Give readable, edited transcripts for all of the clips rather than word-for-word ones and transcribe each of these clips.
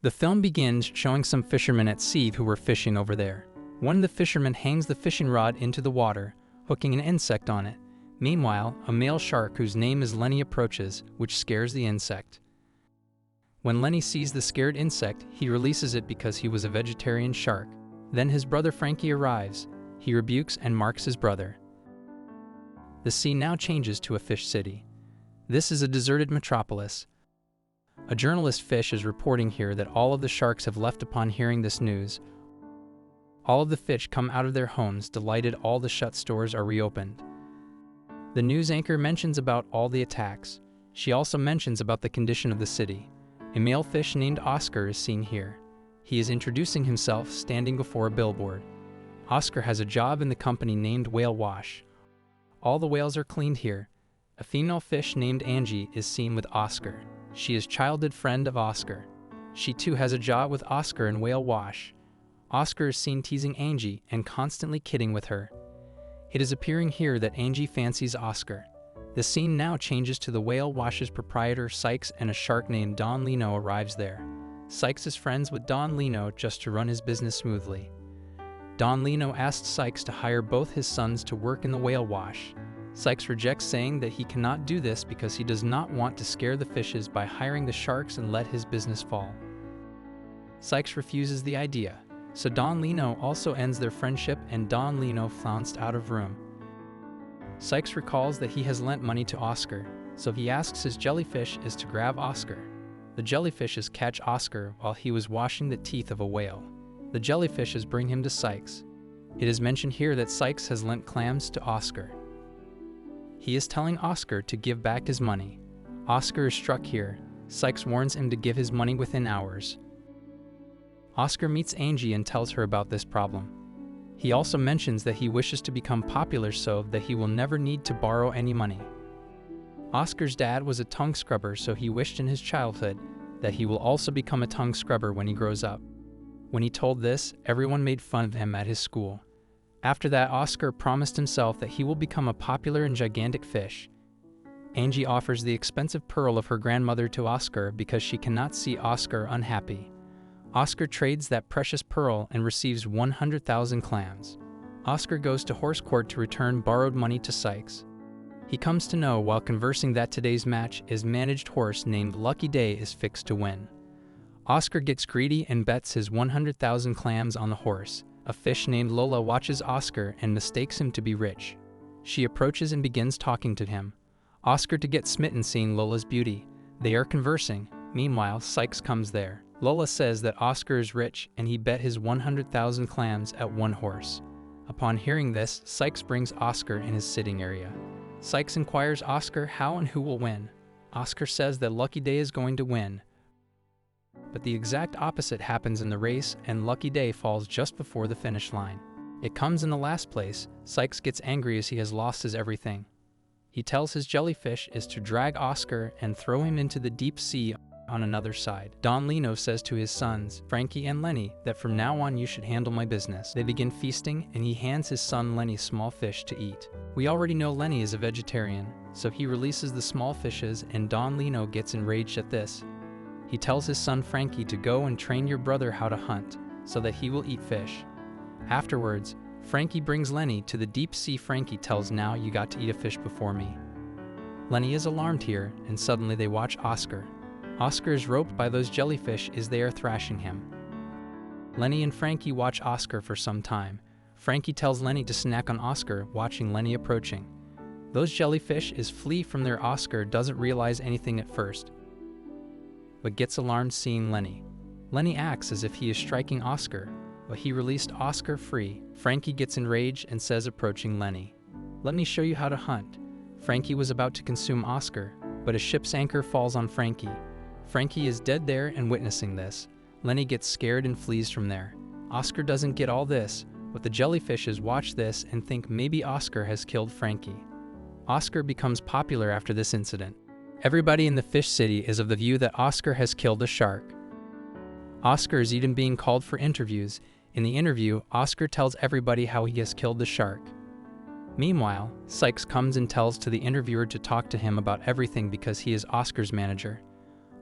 The film begins showing some fishermen at sea who were fishing over there. One of the fishermen hangs the fishing rod into the water, hooking an insect on it. Meanwhile, a male shark whose name is Lenny approaches, which scares the insect. When Lenny sees the scared insect, he releases it because he was a vegetarian shark. Then his brother Frankie arrives. He rebukes and marks his brother. The scene now changes to a fish city. This is a deserted metropolis. A journalist fish is reporting here that all of the sharks have left upon hearing this news. All of the fish come out of their homes, delighted all the shut stores are reopened. The news anchor mentions about all the attacks. She also mentions about the condition of the city. A male fish named Oscar is seen here. He is introducing himself, standing before a billboard. Oscar has a job in the company named Whale Wash. All the whales are cleaned here. A female fish named Angie is seen with Oscar. She is childhood friend of Oscar. She too has a job with Oscar in Whale Wash. Oscar is seen teasing Angie and constantly kidding with her. It is appearing here that Angie fancies Oscar. The scene now changes to the Whale Wash's proprietor Sykes, and a shark named Don Lino arrives there. Sykes is friends with Don Lino just to run his business smoothly. Don Lino asks Sykes to hire both his sons to work in the Whale Wash. Sykes rejects, saying that he cannot do this because he does not want to scare the fishes by hiring the sharks and let his business fall. Sykes refuses the idea, so Don Lino also ends their friendship and Don Lino flounced out of room. Sykes recalls that he has lent money to Oscar, so he asks his jellyfish is to grab Oscar. The jellyfishes catch Oscar while he was washing the teeth of a whale. The jellyfishes bring him to Sykes. It is mentioned here that Sykes has lent clams to Oscar. He is telling Oscar to give back his money. Oscar is struck here. Sykes warns him to give his money within hours. Oscar meets Angie and tells her about this problem. He also mentions that he wishes to become popular so that he will never need to borrow any money. Oscar's dad was a tongue scrubber, so he wished in his childhood that he will also become a tongue scrubber when he grows up. When he told this, everyone made fun of him at his school. After that, Oscar promised himself that he will become a popular and gigantic fish. Angie offers the expensive pearl of her grandmother to Oscar because she cannot see Oscar unhappy. Oscar trades that precious pearl and receives 100,000 clams. Oscar goes to horse court to return borrowed money to Sykes. He comes to know while conversing that today's match is managed horse named Lucky Day is fixed to win. Oscar gets greedy and bets his 100,000 clams on the horse. A fish named Lola watches Oscar and mistakes him to be rich. She approaches and begins talking to him. Oscar to get smitten seeing Lola's beauty. They are conversing. Meanwhile, Sykes comes there. Lola says that Oscar is rich and he bet his 100,000 clams at one horse. Upon hearing this, Sykes brings Oscar in his sitting area. Sykes inquires Oscar how and who will win. Oscar says that Lucky Day is going to win. But the exact opposite happens in the race and Lucky Day falls just before the finish line. It comes in the last place. Sykes gets angry as he has lost his everything. He tells his jellyfish is to drag Oscar and throw him into the deep sea on another side. Don Lino says to his sons, Frankie and Lenny, that from now on you should handle my business. They begin feasting and he hands his son Lenny small fish to eat. We already know Lenny is a vegetarian, so he releases the small fishes and Don Lino gets enraged at this. He tells his son Frankie to go and train your brother how to hunt, so that he will eat fish. Afterwards, Frankie brings Lenny to the deep sea. Frankie tells now you got to eat a fish before me. Lenny is alarmed here and suddenly they watch Oscar. Oscar is roped by those jellyfish as they are thrashing him. Lenny and Frankie watch Oscar for some time. Frankie tells Lenny to snack on Oscar, watching Lenny approaching. Those jellyfish is flee from their. Oscar doesn't realize anything at first, but gets alarmed seeing Lenny. Lenny acts as if he is striking Oscar, but he released Oscar free. Frankie gets enraged and says approaching Lenny, "Let me show you how to hunt." Frankie was about to consume Oscar, but a ship's anchor falls on Frankie. Frankie is dead there and witnessing this. Lenny gets scared and flees from there. Oscar doesn't get all this, but the jellyfishes watch this and think maybe Oscar has killed Frankie. Oscar becomes popular after this incident. Everybody in the fish city is of the view that Oscar has killed a shark. Oscar is even being called for interviews. In the interview, Oscar tells everybody how he has killed the shark. Meanwhile, Sykes comes and tells to the interviewer to talk to him about everything because he is Oscar's manager.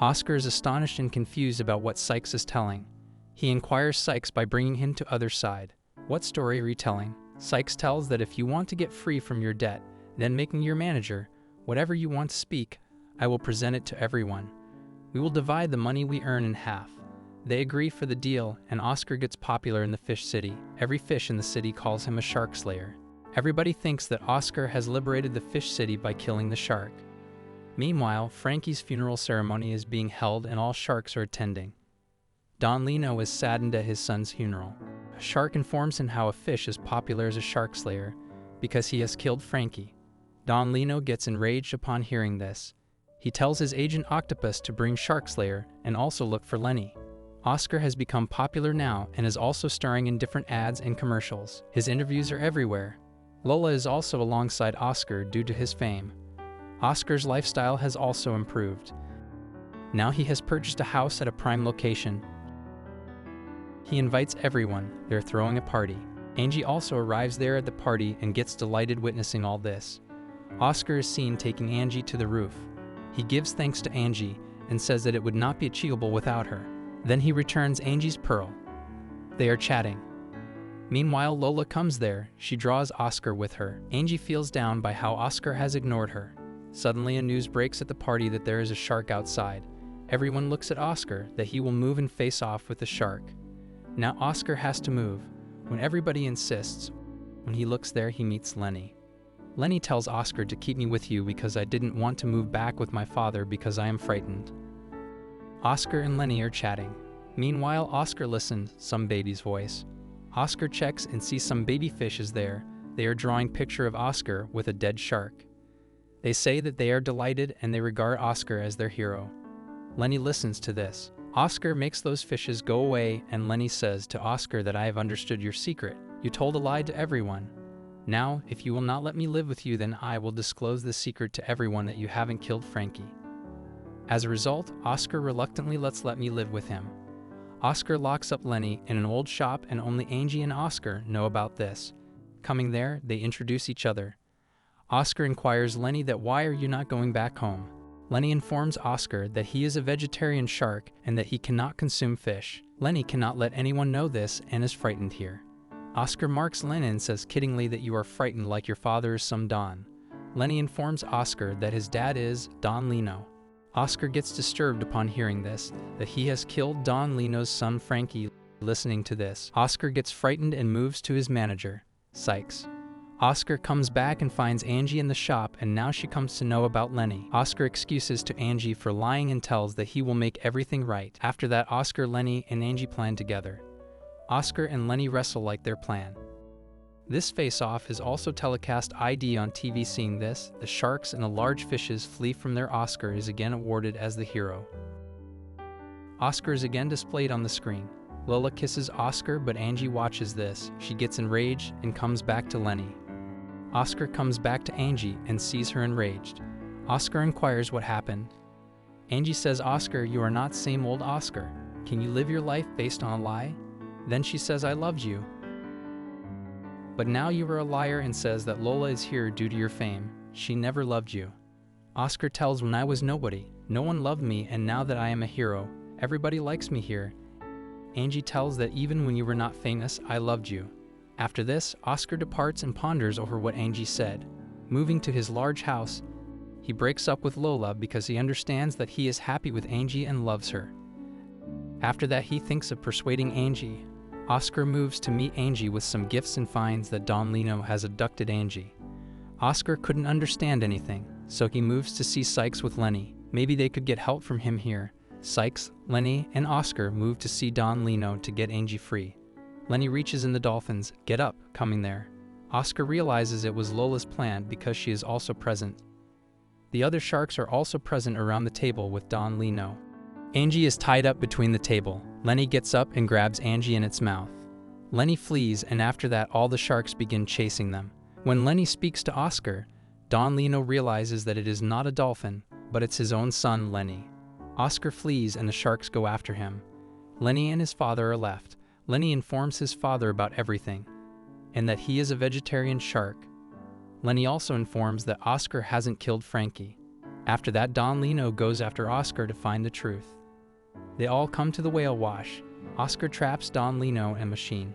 Oscar is astonished and confused about what Sykes is telling. He inquires Sykes by bringing him to other side. What story are you telling? Sykes tells that if you want to get free from your debt, then make me your manager. Whatever you want to speak, I will present it to everyone. We will divide the money we earn in half. They agree for the deal, and Oscar gets popular in the fish city. Every fish in the city calls him a shark slayer. Everybody thinks that Oscar has liberated the fish city by killing the shark. Meanwhile, Frankie's funeral ceremony is being held and all sharks are attending. Don Lino is saddened at his son's funeral. A shark informs him how a fish is popular as a shark slayer because he has killed Frankie. Don Lino gets enraged upon hearing this. He tells his agent Octopus to bring Shark Slayer and also look for Lenny. Oscar has become popular now and is also starring in different ads and commercials. His interviews are everywhere. Lola is also alongside Oscar due to his fame. Oscar's lifestyle has also improved. Now he has purchased a house at a prime location. He invites everyone. They're throwing a party. Angie also arrives there at the party and gets delighted witnessing all this. Oscar is seen taking Angie to the roof. He gives thanks to Angie and says that it would not be achievable without her. Then he returns Angie's pearl. They are chatting. Meanwhile, Lola comes there. She draws Oscar with her. Angie feels down by how Oscar has ignored her. Suddenly, a news breaks at the party that there is a shark outside. Everyone looks at Oscar, that he will move and face off with the shark. Now Oscar has to move. When everybody insists, when he looks there, he meets Lenny. Lenny tells Oscar to keep me with you because I didn't want to move back with my father because I am frightened. Oscar and Lenny are chatting. Meanwhile, Oscar listens, some baby's voice. Oscar checks and sees some baby fishes there. They are drawing picture of Oscar with a dead shark. They say that they are delighted and they regard Oscar as their hero. Lenny listens to this. Oscar makes those fishes go away and Lenny says to Oscar that I have understood your secret. You told a lie to everyone. Now, if you will not let me live with you, then I will disclose the secret to everyone that you haven't killed Frankie. As a result, Oscar reluctantly let me live with him. Oscar locks up Lenny in an old shop and only Angie and Oscar know about this. Coming there, they introduce each other. Oscar inquires Lenny that why are you not going back home? Lenny informs Oscar that he is a vegetarian shark and that he cannot consume fish. Lenny cannot let anyone know this and is frightened here. Oscar marks Lenny and says kiddingly that you are frightened like your father is some Don. Lenny informs Oscar that his dad is Don Lino. Oscar gets disturbed upon hearing this, that he has killed Don Lino's son Frankie. Listening to this, Oscar gets frightened and moves to his manager, Sykes. Oscar comes back and finds Angie in the shop and now she comes to know about Lenny. Oscar excuses to Angie for lying and tells that he will make everything right. After that, Oscar, Lenny, and Angie plan together. Oscar and Lenny wrestle like their plan. This face-off is also telecast ID on TV. Seeing this, the sharks and the large fishes flee from their Oscar is again awarded as the hero. Oscar is again displayed on the screen. Lola kisses Oscar, but Angie watches this. She gets enraged and comes back to Lenny. Oscar comes back to Angie and sees her enraged. Oscar inquires what happened. Angie says, Oscar, you are not same old Oscar. Can you live your life based on a lie? Then she says, I loved you. But now you are a liar and says that Lola is here due to your fame. She never loved you. Oscar tells, when I was nobody, no one loved me, and now that I am a hero, everybody likes me here. Angie tells that even when you were not famous, I loved you. After this, Oscar departs and ponders over what Angie said. Moving to his large house, he breaks up with Lola because he understands that he is happy with Angie and loves her. After that, he thinks of persuading Angie. Oscar moves to meet Angie with some gifts and finds that Don Lino has abducted Angie. Oscar couldn't understand anything, so he moves to see Sykes with Lenny. Maybe they could get help from him here. Sykes, Lenny, and Oscar move to see Don Lino to get Angie free. Lenny reaches in the dolphins, get up, coming there. Oscar realizes it was Lola's plan because she is also present. The other sharks are also present around the table with Don Lino. Angie is tied up between the table. Lenny gets up and grabs Angie in its mouth. Lenny flees, and after that all the sharks begin chasing them. When Lenny speaks to Oscar, Don Lino realizes that it is not a dolphin, but it's his own son, Lenny. Oscar flees and the sharks go after him. Lenny and his father are left. Lenny informs his father about everything, and that he is a vegetarian shark. Lenny also informs that Oscar hasn't killed Frankie. After that, Don Lino goes after Oscar to find the truth. They all come to the whale wash. Oscar traps Don Lino and machine.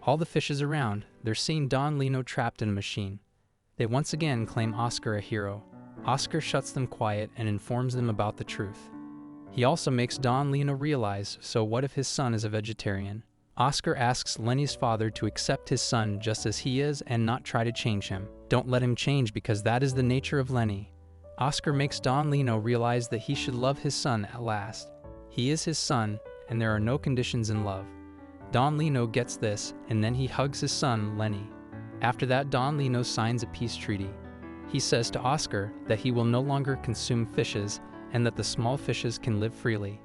All the fishes around, they're seeing Don Lino trapped in a machine. They once again claim Oscar a hero. Oscar shuts them quiet and informs them about the truth. He also makes Don Lino realize, so what if his son is a vegetarian? Oscar asks Lenny's father to accept his son just as he is and not try to change him. Don't let him change because that is the nature of Lenny. Oscar makes Don Lino realize that he should love his son at last. He is his son, and there are no conditions in love. Don Lino gets this, and then he hugs his son, Lenny. After that, Don Lino signs a peace treaty. He says to Oscar that he will no longer consume fishes and that the small fishes can live freely.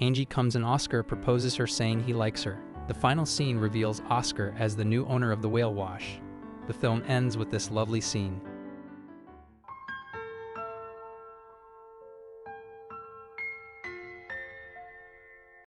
Angie comes and Oscar proposes her, saying he likes her. The final scene reveals Oscar as the new owner of the whale wash. The film ends with this lovely scene.